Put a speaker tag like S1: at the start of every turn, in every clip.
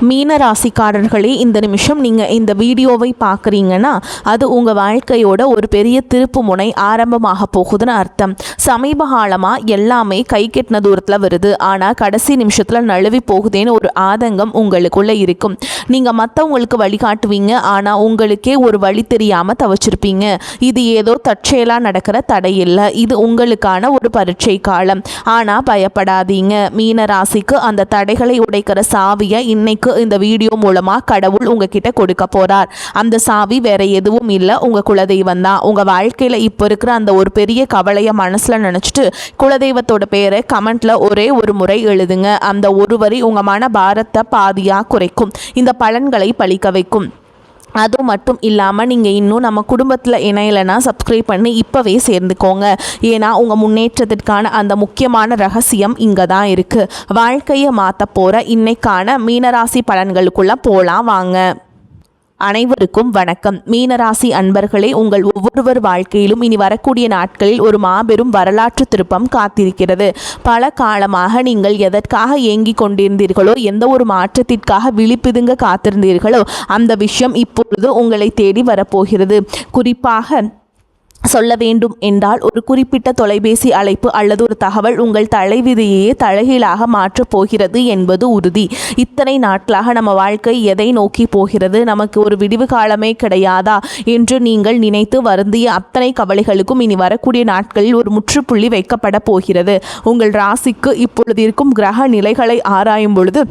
S1: மீன ராசிக்காரர்களே, இந்த நிமிஷம் நீங்கள் இந்த வீடியோவை பார்க்குறீங்கன்னா அது உங்கள் வாழ்க்கையோட ஒரு பெரிய திருப்பு முனை ஆரம்பமாக போகுதுன்னு அர்த்தம். சமீப காலமாக எல்லாமே கை கெட்டின தூரத்தில் வருது, ஆனால் கடைசி நிமிஷத்தில் நழுவி போகுதேன்னு ஒரு ஆதங்கம் உங்களுக்குள்ளே இருக்கும். நீங்கள் மற்றவங்களுக்கு வழிகாட்டுவீங்க, ஆனால் உங்களுக்கே ஒரு வழி தெரியாமல் தவிச்சிருப்பீங்க. இது ஏதோ தற்செயலாக நடக்கிற தடை இல்லை, இது உங்களுக்கான ஒரு பரீட்சை காலம். ஆனால் பயப்படாதீங்க, மீன ராசிக்கு அந்த தடைகளை உடைக்கிற சாவியை இன்னைக்கு இந்த வீடியோ மூலமா கடவுள் உங்ககிட்ட கொடுக்க போறார். அந்த சாவி வேற எதுவும் இல்லை, உங்க குலதெய்வம் தான். உங்க வாழ்க்கையில இப்ப இருக்கிற அந்த ஒரு பெரிய கவலைய மனசுல நினைச்சிட்டு குலதெய்வத்தோட பேரை கமெண்ட்ல ஒரே ஒரு முறை எழுதுங்க. அந்த ஒரு வரி உங்க மன பாரத்தை பாதியா குறைக்கும், இந்த பலன்களை பலிக்க வைக்கும். அது மட்டும் இல்லாமல் நீங்கள் இன்னும் நம்ம குடும்பத்தில் இணையலைன்னா சப்ஸ்கிரைப் பண்ணி இப்போவே சேர்ந்துக்கோங்க. ஏன்னா உங்கள் முன்னேற்றத்திற்கான அந்த முக்கியமான ரகசியம் இங்கே தான் இருக்குது. வாழ்க்கையை மாற்ற போகிற இன்னைக்கான மீனராசி பலன்களுக்குள்ளே போகலாம் வாங்க. அனைவருக்கும் வணக்கம். மீனராசி அன்பர்களே, உங்கள் ஒவ்வொருவர் வாழ்க்கையிலும் இனி வரக்கூடிய நாட்களில் ஒரு மாபெரும் வரலாற்று திருப்பம் காத்திருக்கிறது. பல காலமாக நீங்கள் எதற்காக ஏங்கிக் கொண்டிருந்தீர்களோ, எந்த ஒரு மாற்றத்திற்காக விழிப்புதுங்க காத்திருந்தீர்களோ, அந்த விஷயம் இப்பொழுது உங்களை தேடி வரப்போகிறது. குறிப்பாக சொல்ல வேண்டும் என்றால், ஒரு குறிப்பிட்ட தொலைபேசி அழைப்பு அல்லது ஒரு தகவல் உங்கள் தலைவிதியையே தலைகீழாக மாற்றப் போகிறது என்பது உறுதி. இத்தனை நாட்களாக நம்ம வாழ்க்கை எதை நோக்கி போகிறது, நமக்கு ஒரு விடிவு காலமே கிடையாதா என்று நீங்கள் நினைத்து வருந்திய அத்தனை கவலைகளுக்கும் இனி வரக்கூடிய நாட்களில் ஒரு முற்றுப்புள்ளி வைக்கப்பட போகிறது. உங்கள் ராசிக்கு இப்பொழுது இருக்கும் கிரக நிலைகளை ஆராயும் பொழுது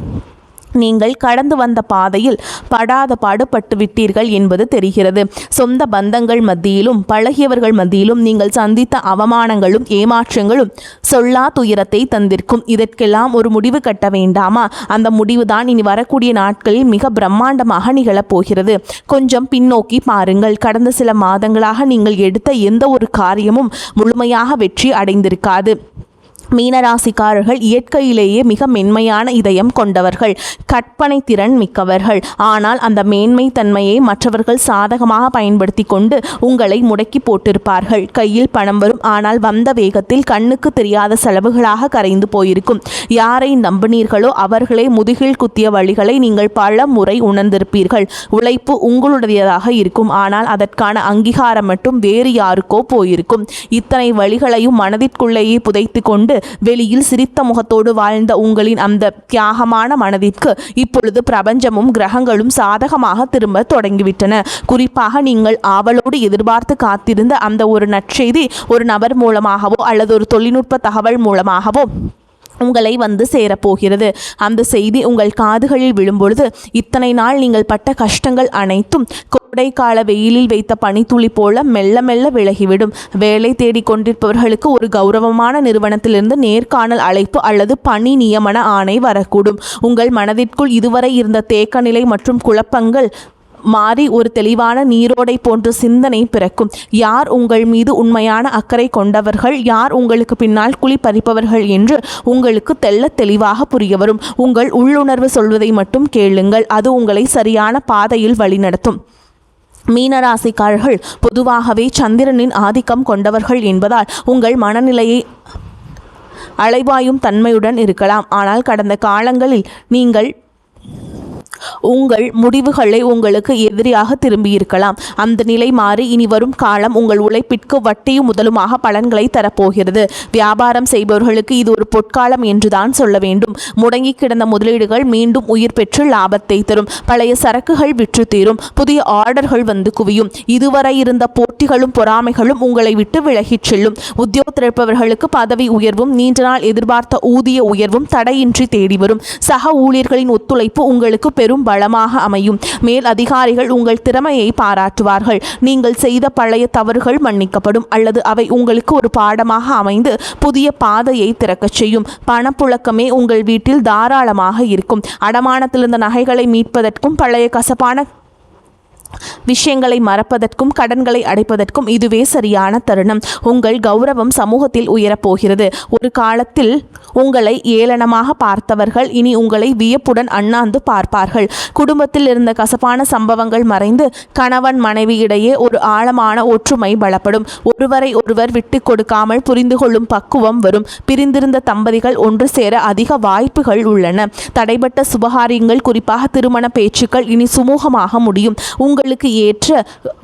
S1: நீங்கள் கடந்து வந்த பாதையில் படாத பாடுபட்டு விட்டீர்கள் என்பது தெரிகிறது. சொந்த பந்தங்கள் மத்தியிலும் பழகியவர்கள் மத்தியிலும் நீங்கள் சந்தித்த அவமானங்களும் ஏமாற்றங்களும் சொல்லா துயரத்தை தந்திருக்கும். இதற்கெல்லாம் ஒரு முடிவு கட்ட வேண்டாமா? அந்த முடிவுதான் இனி வரக்கூடிய நாட்களில் மிக பிரம்மாண்டமாக நிகழப்போகிறது. கொஞ்சம் பின்னோக்கி பாருங்கள். கடந்த சில மாதங்களாக நீங்கள் எடுத்த எந்த ஒரு காரியமும் முழுமையாக வெற்றி அடைந்திருக்காது. மீனராசிக்காரர்கள் இயற்கையிலேயே மிக மென்மையான இதயம் கொண்டவர்கள், கற்பனை திறன் மிக்கவர்கள். ஆனால் அந்த மேன்மை தன்மையை மற்றவர்கள் சாதகமாக பயன்படுத்தி கொண்டு உங்களை முடக்கி போட்டிருப்பார்கள். கையில் பணம் வரும், ஆனால் வந்த வேகத்தில் கண்ணுக்கு தெரியாத செலவுகளாக கரைந்து போயிருக்கும். யாரை நம்பினீர்களோ அவர்களே முதுகில் குத்திய வழிகளை நீங்கள் பல முறை உணர்ந்திருப்பீர்கள். உழைப்பு உங்களுடையதாக இருக்கும், ஆனால் அதற்கான அங்கீகாரம் மட்டும் வேறு யாருக்கோ போயிருக்கும். இத்தனை வழிகளையும் மனதிற்குள்ளேயே புதைத்து கொண்டு வெளியில் சிரித்த முகத்தோடு வாழ்ந்த உங்களின் அந்த தியாகமான மனதிற்கு இப்பொழுது பிரபஞ்சமும் கிரகங்களும் சாதகமாக திரும்ப தொடங்கிவிட்டன. குறிப்பாக நீங்கள் ஆவலோடு எதிர்பார்த்து காத்திருந்த அந்த ஒரு நற்செய்தி ஒரு நபர் மூலமாகவோ அல்லது ஒரு தொழில்நுட்ப தகவல் மூலமாகவோ உங்களை வந்து சேரப்போகிறது. அந்த செய்தி உங்கள் காதுகளில் விழும்பொழுது இத்தனை நாள் நீங்கள் பட்ட கஷ்டங்கள் அனைத்தும் கோடைக்கால வெயிலில் வைத்த பனித்துளி போல மெல்ல மெல்ல விலகிவிடும். வேலை தேடிக் கொண்டிருப்பவர்களுக்கு ஒரு கௌரவமான நிறுவனத்திலிருந்து நேர்காணல் அழைப்பு அல்லது பணி நியமன ஆணை வரக்கூடும். உங்கள் மனதிற்குள் இதுவரை இருந்த தேக்க நிலை மற்றும் குழப்பங்கள் மாறி ஒரு தெளிவான நீரோடை போன்ற சிந்தனை பிறக்கும். யார் உங்கள் மீது உண்மையான அக்கறை கொண்டவர்கள், யார் உங்களுக்கு பின்னால் குழி பறிப்பவர்கள் என்று உங்களுக்கு தெள்ள தெளிவாக புரிய வரும். உங்கள் உள்ளுணர்வு சொல்வதை மட்டும் கேளுங்கள், அது உங்களை சரியான பாதையில் வழிநடத்தும். மீனராசிக்காரர்கள் பொதுவாகவே சந்திரனின் ஆதிக்கம் கொண்டவர்கள் என்பதால் உங்கள் மனநிலையை அலைவாயும் தன்மையுடன் இருக்கலாம். ஆனால் கடந்த காலங்களில் நீங்கள் உங்கள் முடிவுகளை உங்களுக்கு எதிரியாக திரும்பியிருக்கலாம். அந்த நிலை மாறி இனி வரும் காலம் உங்கள் உழைப்பிற்கு வட்டியும் முதலுமாக பலன்களை தரப்போகிறது. வியாபாரம் செய்பவர்களுக்கு இது ஒரு பொற்காலம் என்றுதான் சொல்ல வேண்டும். முடங்கி கிடந்த முதலீடுகள் மீண்டும் உயிர் பெற்று லாபத்தை தரும். பழைய சரக்குகள் விற்று தீரும். புதிய ஆர்டர்கள் வந்து குவியும். இதுவரை இருந்த போட்டிகளும் பொறாமைகளும் உங்களை விட்டு விலகிச் செல்லும். உத்தியோகத்தில் இருப்பவர்களுக்கு பதவி உயர்வும் நீண்ட நாள் எதிர்பார்த்த ஊதிய உயர்வும் தடையின்றி தேடி வரும். சக ஊழியர்களின் ஒத்துழைப்பு உங்களுக்கு பெரும் பலமாக அமையும். மேல் அதிகாரிகள் உங்கள் திறமையை பாராட்டுவார்கள். நீங்கள் செய்த பழைய தவறுகள் மன்னிக்கப்படும் அல்லது அவை உங்களுக்கு ஒரு பாடமாக அமைந்து புதிய பாதையை திறக்கச் செய்யும். பணப்புழக்கமே உங்கள் வீட்டில் தாராளமாக இருக்கும். அடமானத்தில் இருந்த நகைகளை மீட்பதற்கும் பழைய கசப்பான விஷயங்களை மறப்பதற்கும் கடன்களை அடைப்பதற்கும் இதுவே சரியான தருணம். உங்கள் கௌரவம் சமூகத்தில் உயரப்போகிறது. ஒரு காலத்தில் உங்களை ஏளனமாக பார்த்தவர்கள் இனி உங்களை வியப்புடன் அண்ணாந்து பார்ப்பார்கள். குடும்பத்தில் இருந்த கசப்பான சம்பவங்கள் மறைந்து கணவன் மனைவி இடையே ஒரு ஆழமான ஒற்றுமை பலப்படும். ஒருவரை ஒருவர் விட்டு கொடுக்காமல் புரிந்து கொள்ளும் பக்குவம் வரும். பிரிந்திருந்த தம்பதிகள் ஒன்று சேர அதிக வாய்ப்புகள் உள்ளன. தடைபட்ட சுபகாரியங்கள், குறிப்பாக திருமண பேச்சுக்கள் இனி சுமூகமாக முடியும். உங்களுக்கு ஏற்ற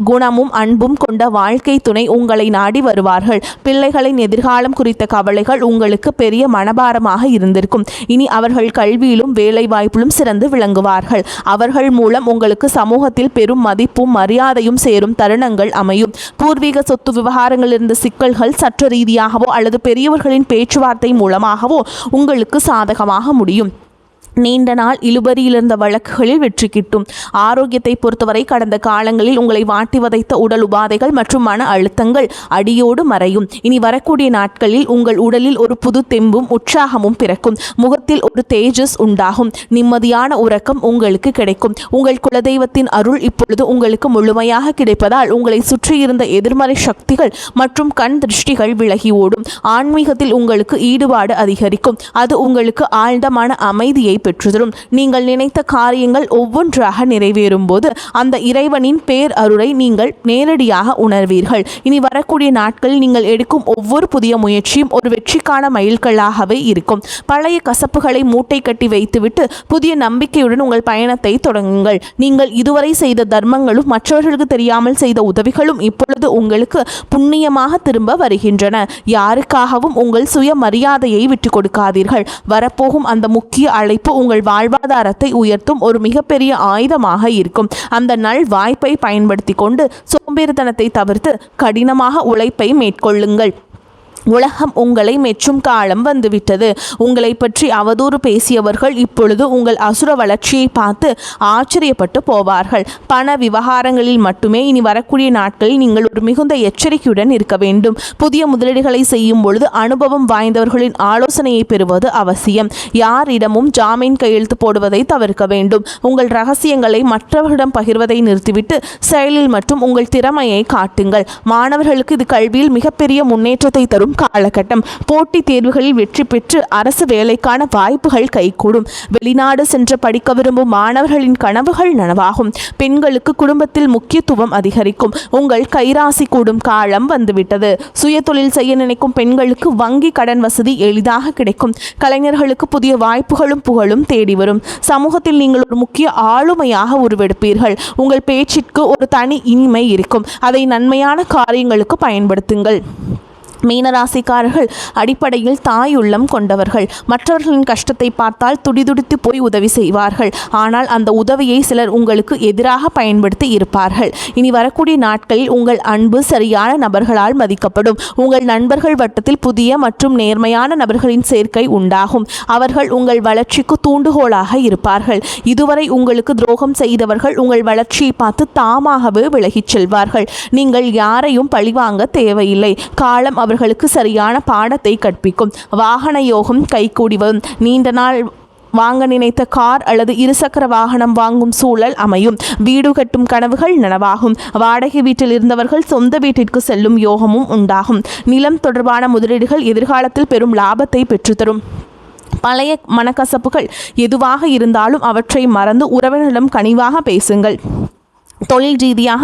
S1: குணமும் அன்பும் கொண்ட வாழ்க்கை துணை உங்களை நாடி வருவார்கள். பிள்ளைகளின் எதிர்காலம் குறித்த கவலைகள் உங்களுக்கு பெரிய மனபாரமாக இருந்திருக்கும். இனி அவர்கள் கல்வியிலும் வேலை வாய்ப்பிலும் சிறந்து விளங்குவார்கள். அவர்கள் மூலம் உங்களுக்கு சமூகத்தில் பெரும் மதிப்பும் மரியாதையும் சேரும் தருணங்கள் அமையும். பூர்வீக சொத்து விவகாரங்கள் இருந்த சிக்கல்கள் சட்ட ரீதியாகவோ அல்லது பெரியவர்களின் பேச்சுவார்த்தை மூலமாகவோ உங்களுக்கு சாதகமாக முடியும். நீண்ட நாள் இழுபறியில் இருந்த வழக்குகளில் வெற்றி கிட்டும். ஆரோக்கியத்தை பொறுத்தவரை கடந்த காலங்களில் உங்களை வாட்டி வதைத்த உடல் உபாதைகள் மற்றும் மன அழுத்தங்கள் அடியோடு மறையும். இனி வரக்கூடிய நாட்களில் உங்கள் உடலில் ஒரு புது தெம்பும் உற்சாகமும் பிறக்கும். முகத்தில் ஒரு தேஜஸ் உண்டாகும். நிம்மதியான உறக்கம் உங்களுக்கு கிடைக்கும். உங்கள் குலதெய்வத்தின் அருள் இப்பொழுது உங்களுக்கு முழுமையாக கிடைப்பதால் உங்களை சுற்றியிருந்த எதிர்மறை சக்திகள் மற்றும் கண் திருஷ்டிகள் விலகி ஓடும். ஆன்மீகத்தில் உங்களுக்கு ஈடுபாடு அதிகரிக்கும். அது உங்களுக்கு ஆழ்ந்த மன அமைதியை பெற்றுதரும். நீங்கள் நினைத்த காரியங்கள் ஒவ்வொன்றாக நிறைவேறும் போது அந்த இறைவனின் பேர் அருளை நீங்கள் நேரடியாக உணர்வீர்கள். இனி வரக்கூடிய நாட்களில் நீங்கள் எடுக்கும் ஒவ்வொரு புதிய முயற்சியும் ஒரு வெற்றிக்கான மைல்கல்லாகவே இருக்கும். பழைய கசப்புகளை மூட்டை கட்டி வைத்துவிட்டு புதிய நம்பிக்கையுடன் உங்கள் பயணத்தை தொடங்குங்கள். நீங்கள் இதுவரை செய்த தர்மங்களும் மற்றவர்களுக்கு தெரியாமல் செய்த உதவிகளும் இப்பொழுது உங்களுக்கு புண்ணியமாக திரும்ப வருகின்றன. யாருக்காகவும் உங்கள் சுய மரியாதையை விட்டுக் கொடுக்காதீர்கள். வரப்போகும் அந்த முக்கிய அழைப்பு உங்கள் வாழ்வாதாரத்தை உயர்த்தும் ஒரு மிகப்பெரிய ஆயுதமாக இருக்கும். அந்த நல் வாய்ப்பை பயன்படுத்தி கொண்டு சோம்பேறித்தனத்தை தவிர்த்து கடினமாக உழைப்பை மேற்கொள்ளுங்கள். உலகம் உங்களை மெச்சும் காலம் வந்துவிட்டது. உங்களை பற்றி அவதூறு பேசியவர்கள் இப்பொழுது உங்கள் அசுர வளர்ச்சியை பார்த்து ஆச்சரியப்பட்டு போவார்கள். பண விவகாரங்களில் மட்டுமே இனி வரக்கூடிய நாட்களில் நீங்கள் ஒரு மிகுந்த எச்சரிக்கையுடன் இருக்க வேண்டும். புதிய முதலீடுகளை செய்யும் பொழுது அனுபவம் வாய்ந்தவர்களின் ஆலோசனையை பெறுவது அவசியம். யாரிடமும் ஜாமீன் கையெழுத்து போடுவதை தவிர்க்க வேண்டும். உங்கள் ரகசியங்களை மற்றவர்களிடம் பகிர்வதை நிறுத்திவிட்டு செயலில் மற்றும் உங்கள் திறமையை காட்டுங்கள். மாணவர்களுக்கு இது கல்வியில் மிகப்பெரிய முன்னேற்றத்தை தரும் காலகட்டம். போட்டித் தேர்வுகளில் வெற்றி பெற்று அரசு வேலைக்கான வாய்ப்புகள் கைகூடும். வெளிநாடு சென்று படிக்க விரும்பும் மாணவர்களின் கனவுகள் நனவாகும். பெண்களுக்கு குடும்பத்தில் முக்கியத்துவம் அதிகரிக்கும். உங்கள் கைராசி கூடும் காலம் வந்துவிட்டது. சுய தொழில் செய்ய நினைக்கும் பெண்களுக்கு வங்கி கடன் வசதி எளிதாக கிடைக்கும். கலைஞர்களுக்கு புதிய வாய்ப்புகளும் புகழும் தேடி வரும். சமூகத்தில் நீங்கள் ஒரு முக்கிய ஆளுமையாக உருவெடுப்பீர்கள். உங்கள் பேச்சிற்கு ஒரு தனி இனிமை இருக்கும். அதை நன்மையான காரியங்களுக்கு பயன்படுத்துங்கள். மீனராசிக்காரர்கள் அடிப்படையில் தாயுள்ளம் கொண்டவர்கள். மற்றவர்களின் கஷ்டத்தை பார்த்தால் துடிதுடித்து போய் உதவி செய்வார்கள். ஆனால் அந்த உதவியை சிலர் உங்களுக்கு எதிராக பயன்படுத்தி இருப்பார்கள். இனி வரக்கூடிய நாட்களில் உங்கள் அன்பு சரியான நபர்களால் மதிக்கப்படும். உங்கள் நண்பர்கள் வட்டத்தில் புதிய மற்றும் நேர்மையான நபர்களின் சேர்க்கை உண்டாகும். அவர்கள் உங்கள் வளர்ச்சிக்கு தூண்டுகோலாக இருப்பார்கள். இதுவரை உங்களுக்கு துரோகம் செய்தவர்கள் உங்கள் வளர்ச்சியை பார்த்து தாமாகவே விலகிச் செல்வார்கள். நீங்கள் யாரையும் பழிவாங்க தேவையில்லை. காலம் அவர்களுக்கு சரியான பாடத்தை கற்பிக்கும். வாகன யோகம் கைகூடி வரும். நீண்ட நாள் வாங்க நினைத்த கார் அல்லது இருசக்கர வாகனம் வாங்கும் சூழல் அமையும். வீடு கட்டும் கனவுகள் நனவாகும். வாடகை வீட்டில் இருந்தவர்கள் சொந்த வீட்டிற்கு செல்லும் யோகமும் உண்டாகும். நிலம் தொடர்பான முதலீடுகள் எதிர்காலத்தில் பெரும் லாபத்தை பெற்றுத்தரும். பழைய மனக்கசப்புகள் எதுவாக இருந்தாலும் அவற்றை மறந்து உறவினரிடம் கனிவாக பேசுங்கள். தொழில் ரீதியாக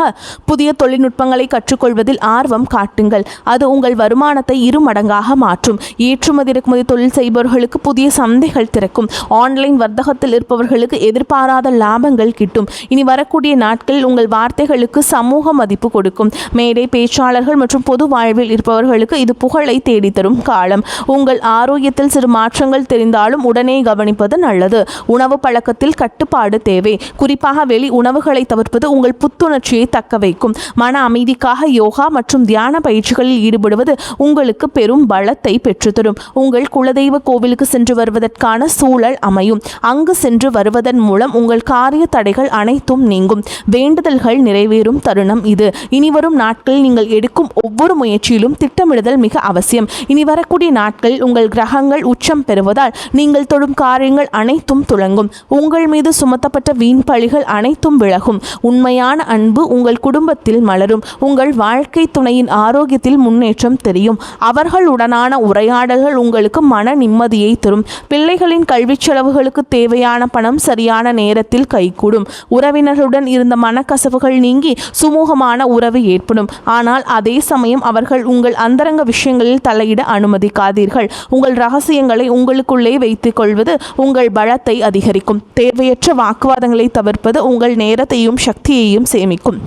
S1: புதிய தொழில்நுட்பங்களை கற்றுக்கொள்வதில் ஆர்வம் காட்டுங்கள். அது உங்கள் வருமானத்தை 2 மடங்காக மாற்றும். ஏற்றுமதி இறக்குமதி தொழில் செய்பவர்களுக்கு புதிய சந்தைகள் திறக்கும். ஆன்லைன் வர்த்தகத்தில் இருப்பவர்களுக்கு எதிர்பாராத லாபங்கள் கிட்டும். இனி வரக்கூடிய நாட்களில் உங்கள் வார்த்தைகளுக்கு சமூக மதிப்பு கொடுக்கும். மேடை பேச்சாளர்கள் மற்றும் பொது வாழ்வில் இருப்பவர்களுக்கு இது புகழை தேடித்தரும் காலம். உங்கள் ஆரோக்கியத்தில் சிறு மாற்றங்கள் தெரிந்தாலும் உடனே கவனிப்பது நல்லது. உணவு பழக்கத்தில் கட்டுப்பாடு தேவை. குறிப்பாக வெளி உணவுகளை தவிர்ப்பது உங்கள் புத்துணர்ச்சியை தக்க வைக்கும். மன அமைதிக்காக யோகா மற்றும் தியான பயிற்சிகளில் ஈடுபடுவது உங்களுக்கு பெரும் பலத்தை பெற்றுத்தரும். உங்கள் குலதெய்வ கோவிலுக்கு சென்று வருவதற்கான சூழல் அமையும். அங்கு சென்று வருவதன் மூலம் உங்கள் காரிய தடைகள் அனைத்தும் நீங்கும். வேண்டுதல்கள் நிறைவேறும் தருணம் இது. இனிவரும் நாட்களில் நீங்கள் எடுக்கும் ஒவ்வொரு முயற்சியிலும் திட்டமிடுதல் மிக அவசியம். இனி வரக்கூடிய நாட்களில் உங்கள் கிரகங்கள் உச்சம் பெறுவதால் நீங்கள் தொடும் காரியங்கள் அனைத்தும் துளங்கும். உங்கள் மீது சுமத்தப்பட்ட வீண் பழிகள் அனைத்தும் விலகும். உண்மையான உண்மையான அன்பு உங்கள் குடும்பத்தில் மலரும். உங்கள் வாழ்க்கை துணையின் ஆரோக்கியத்தில் முன்னேற்றம் தெரியும். அவர்களுடனான உரையாடல்கள் உங்களுக்கு மன நிம்மதியை தரும். பிள்ளைகளின் கல்வி செலவுகளுக்கு தேவையான பணம் சரியான நேரத்தில் கைகூடும். உறவினர்களுடன் இருந்த மனக்கசவுகள் நீங்கி சுமூகமான உறவு ஏற்படும். ஆனால் அதே சமயம் அவர்கள் உங்கள் அந்தரங்க விஷயங்களில் தலையிட அனுமதிக்காதீர்கள். உங்கள் ரகசியங்களை உங்களுக்குள்ளே வைத்துக் கொள்வது உங்கள் பலத்தை அதிகரிக்கும். தேவையற்ற வாக்குவாதங்களை தவிர்ப்பது உங்கள் நேரத்தையும் சக்தியையும் சேமிக்கும்.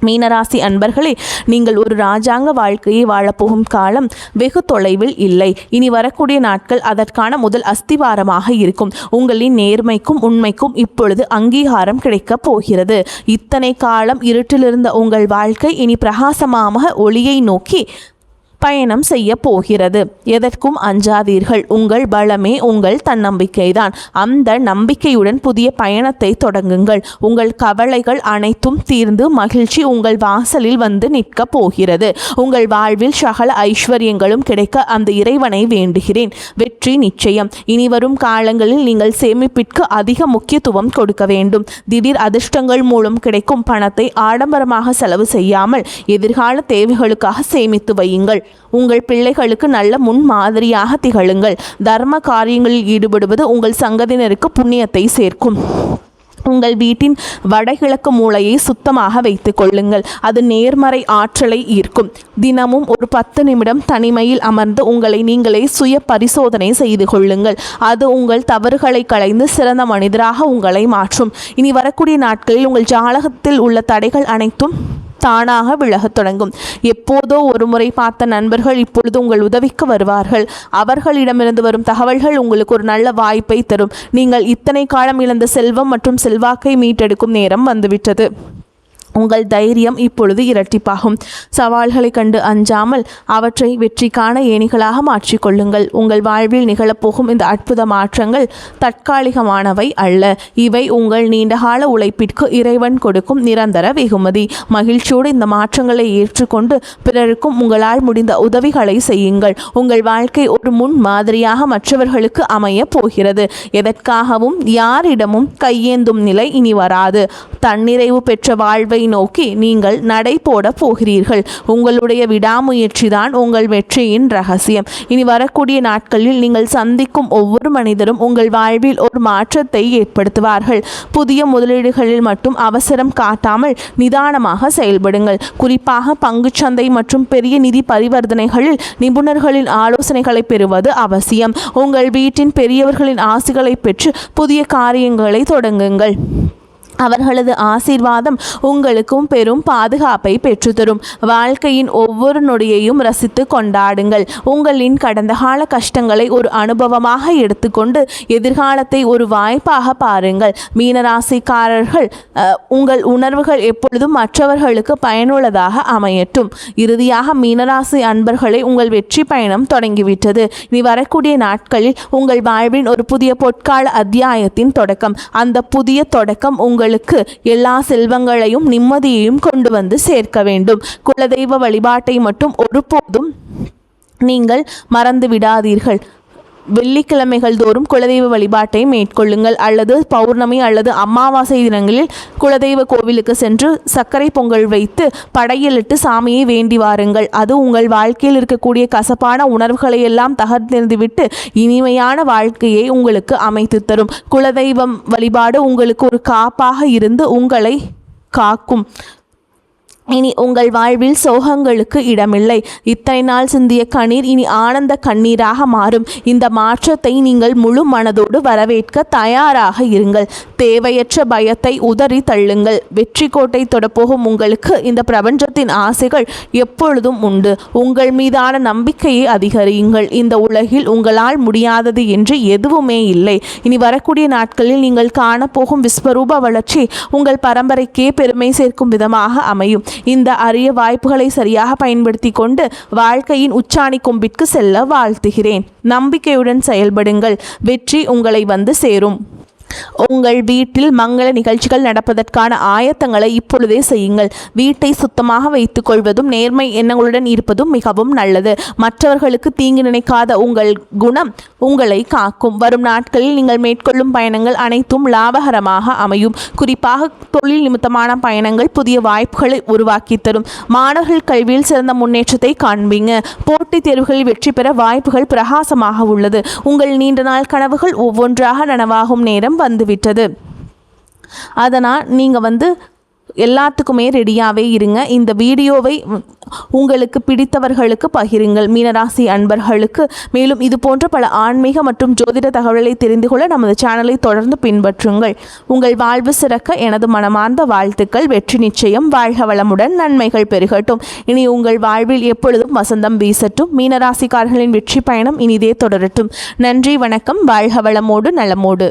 S1: மீனராசி அன்பர்களே, நீங்கள் ஒரு ராஜாங்க வாழ்க்கையை வாழப்போகும் காலம் வெகு தொலைவில் இல்லை. இனி வரக்கூடிய நாட்கள் அதற்கான முதல் அஸ்திவாரமாக இருக்கும். உங்களின் நேர்மைக்கும் உண்மைக்கும் இப்பொழுது அங்கீகாரம் கிடைக்கப் போகிறது. இத்தனை காலம் இருட்டிலிருந்த உங்கள் வாழ்க்கை இனி பிரகாசமாக ஒளியை நோக்கி பயணம் செய்ய போகிறது. எதற்கும் அஞ்சாதீர்கள். உங்கள் பலமே உங்கள் தன்னம்பிக்கைதான். அந்த நம்பிக்கையுடன் புதிய பயணத்தை தொடங்குங்கள். உங்கள் கவலைகள் அனைத்தும் தீர்ந்து மகிழ்ச்சி உங்கள் வாசலில் வந்து நிற்க போகிறது. உங்கள் வாழ்வில் சகல ஐஸ்வர்யங்களும் கிடைக்க அந்த இறைவனை வேண்டுகிறேன். வெற்றி நிச்சயம். இனி வரும் காலங்களில் நீங்கள் சேமிப்பிற்கு அதிக முக்கியத்துவம் கொடுக்க வேண்டும். திடீர் அதிர்ஷ்டங்கள் மூலம் கிடைக்கும் பணத்தை ஆடம்பரமாக செலவு செய்யாமல் எதிர்கால தேவைகளுக்காக சேமித்து வையுங்கள். உங்கள் பிள்ளைகளுக்கு நல்ல முன் மாதிரியாக திகழுங்கள். தர்ம காரியங்களில் ஈடுபடுவது உங்கள் சங்கதியினருக்கு புண்ணியத்தை சேர்க்கும். உங்கள் வீட்டின் வடகிழக்கு மூலையை சுத்தமாக வைத்துக் கொள்ளுங்கள். அது நேர்மறை ஆற்றலை ஈர்க்கும். தினமும் ஒரு 10 நிமிடம் தனிமையில் அமர்ந்து உங்களை நீங்களே சுய பரிசோதனை செய்து கொள்ளுங்கள். அது உங்கள் தவறுகளை களைந்து சிறந்த மனிதராக உங்களை மாற்றும். இனி வரக்கூடிய நாட்களில் உங்கள் ஜாதகத்தில் உள்ள தடைகள் அனைத்தும் தானாக விலகத் தொடங்கும். எப்போதோ ஒரு முறை பார்த்த நண்பர்கள் இப்பொழுது உங்கள் உதவிக்கு வருவார்கள். அவர்களிடமிருந்து வரும் தகவல்கள் உங்களுக்கு ஒரு நல்ல வாய்ப்பை தரும். நீங்கள் இத்தனை காலம் இழந்த செல்வம் மற்றும் செல்வாக்கை மீட்டெடுக்கும் நேரம் வந்துவிட்டது. உங்கள் தைரியம் இப்பொழுது இரட்டிப்பாகும். சவால்களை கண்டு அஞ்சாமல் அவற்றை வெற்றிக்கான ஏணிகளாக மாற்றிக்கொள்ளுங்கள். உங்கள் வாழ்வில் நிகழப்போகும் இந்த அற்புத மாற்றங்கள் தற்காலிகமானவை அல்ல. இவை உங்கள் நீண்டகால உழைப்பிற்கு இறைவன் கொடுக்கும் நிரந்தர வெகுமதி. மகிழ்ச்சியோடு இந்த மாற்றங்களை ஏற்றுக்கொண்டு பிறருக்கும் உங்களால் முடிந்த உதவிகளை செய்யுங்கள். உங்கள் வாழ்க்கை ஒரு முன் மாதிரியாக மற்றவர்களுக்கு அமைய போகிறது. எதற்காகவும் யாரிடமும் கையேந்தும் நிலை இனி வராது. தன்னிறைவு பெற்ற வாழ்வை நோக்கி நீங்கள் நடை போட போகிறீர்கள். உங்களுடைய விடாமுயற்சி தான் உங்கள் வெற்றியின் ரகசியம். இனி வரக்கூடிய நாட்களில் நீங்கள் சந்திக்கும் ஒவ்வொரு மனிதரும் உங்கள் வாழ்வில் ஒரு மாற்றத்தை ஏற்படுத்துவார்கள். புதிய முதலீடுகளில் மட்டும் அவசரம் காட்டாமல் நிதானமாக செயல்படுங்கள். குறிப்பாக பங்குச்சந்தை மற்றும் பெரிய நிதி பரிவர்த்தனைகளில் நிபுணர்களின் ஆலோசனைகளை பெறுவது அவசியம். உங்கள் வீட்டின் பெரியவர்களின் ஆசிகளை பெற்று புதிய காரியங்களை தொடங்குங்கள். அவர்களது ஆசீர்வாதம் உங்களுக்கும் பெரும் பாதுகாப்பை பெற்றுத்தரும். வாழ்க்கையின் ஒவ்வொரு நொடியையும் ரசித்து கொண்டாடுங்கள். உங்களின் கடந்த கால கஷ்டங்களை ஒரு அனுபவமாக எடுத்துக்கொண்டு எதிர்காலத்தை ஒரு வாய்ப்பாக பாருங்கள். மீனராசிக்காரர்கள், உங்கள் உணர்வுகள் எப்பொழுதும் மற்றவர்களுக்கு பயனுள்ளதாக அமையட்டும். இறுதியாக மீனராசி அன்பர்களை, உங்கள் வெற்றி பயணம் தொடங்கிவிட்டது. இனி வரக்கூடிய நாட்களில் உங்கள் வாழ்வின் ஒரு புதிய பொற்கால அத்தியாயத்தின் தொடக்கம். அந்த புதிய தொடக்கம் உங்களுக்கு எல்லா செல்வங்களையும் நிம்மதியையும் கொண்டு வந்து சேர்க்க வேண்டும். குலதெய்வ வழிபாட்டை மட்டும் ஒருபோதும் நீங்கள் மறந்து விடாதீர்கள். வெள்ளிக்கிழமைகள் தோறும் குலதெய்வ வழிபாட்டை மேற்கொள்ளுங்கள். அல்லது பௌர்ணமி அல்லது அமாவாசை தினங்களில் குலதெய்வ கோவிலுக்கு சென்று சர்க்கரை பொங்கல் வைத்து படையலிட்டு சாமியை வேண்டி வாருங்கள். அது உங்கள் வாழ்க்கையில் இருக்கக்கூடிய கசப்பான உணர்வுகளை எல்லாம் தகர்த்தெறிந்துவிட்டு இனிமையான வாழ்க்கையை உங்களுக்கு அமைத்து தரும். குலதெய்வம் வழிபாடு உங்களுக்கு ஒரு காப்பாக இருந்து உங்களை காக்கும். இனி உங்கள் வாழ்வில் சோகங்களுக்கு இடமில்லை. இத்தனை நாள் சிந்திய கண்ணீர் இனி ஆனந்த கண்ணீராக மாறும். இந்த மாற்றத்தை நீங்கள் முழு மனதோடு வரவேற்க தயாராக இருங்கள். தேவையற்ற பயத்தை உதறி தள்ளுங்கள். வெற்றி கோட்டை தொடப்போகும் உங்களுக்கு இந்த பிரபஞ்சத்தின் ஆசைகள் எப்பொழுதும் உண்டு. உங்கள் மீதான நம்பிக்கையை அதிகரியுங்கள். இந்த உலகில் உங்களால் முடியாதது என்று எதுவுமே இல்லை. இனி வரக்கூடிய நாட்களில் நீங்கள் காணப்போகும் விஸ்வரூப வளர்ச்சி உங்கள் பரம்பரைக்கே பெருமை சேர்க்கும் விதமாக அமையும். இந்த அரிய வாய்ப்புகளை சரியாக பயன்படுத்தி கொண்டு வாழ்க்கையின் உச்சாணி கொம்பிற்கு செல்ல வாழ்த்துகிறேன். நம்பிக்கையுடன் செயல்படுங்கள். வெற்றி உங்களை வந்து சேரும். உங்கள் வீட்டில் மங்கள நிகழ்ச்சிகள் நடப்பதற்கான ஆயத்தங்களை இப்பொழுதே செய்யுங்கள். வீட்டை சுத்தமாக வைத்துக் கொள்வதும் நேர்மை எண்ணங்களுடன் இருப்பதும் மிகவும் நல்லது. மற்றவர்களுக்கு தீங்கு நினைக்காத உங்கள் குணம் உங்களை காக்கும். வரும் நாட்களில் நீங்கள் மேற்கொள்ளும் பயணங்கள் அனைத்தும் லாபகரமாக அமையும். குறிப்பாக தொழில் நிமித்தமான பயணங்கள் புதிய வாய்ப்புகளை உருவாக்கி தரும். மாணவர்கள் கல்வியில் சிறந்த முன்னேற்றத்தை காண்பீங்க. போட்டித் தேர்வுகளில் வெற்றி பெற வாய்ப்புகள் பிரகாசமாக உள்ளது. உங்கள் நீண்ட நாள் கனவுகள் ஒவ்வொன்றாக நனவாகும் நேரம் வந்துவிட்டது. அதனால் நீங்கள் எல்லாத்துக்குமே ரெடியாகவே இருங்க. இந்த வீடியோவை உங்களுக்கு பிடித்தவர்களுக்கு பகிருங்கள், மீனராசி அன்பர்களுக்கு. மேலும் இது போன்ற பல ஆன்மீக மற்றும் ஜோதிட தகவல்களை தெரிந்து கொள்ள நமது சேனலை தொடர்ந்து பின்பற்றுங்கள். உங்கள் வாழ்வு சிறக்க எனது மனமார்ந்த வாழ்த்துக்கள். வெற்றி நிச்சயம். வாழ்க வளமுடன், நன்மைகள் பெருகட்டும். இனி உங்கள் வாழ்வில் எப்பொழுதும் வசந்தம் வீசட்டும். மீனராசிக்காரர்களின் வெற்றி பயணம் இனிதே தொடரட்டும். நன்றி, வணக்கம். வாழ்க வளமோடு நலமோடு.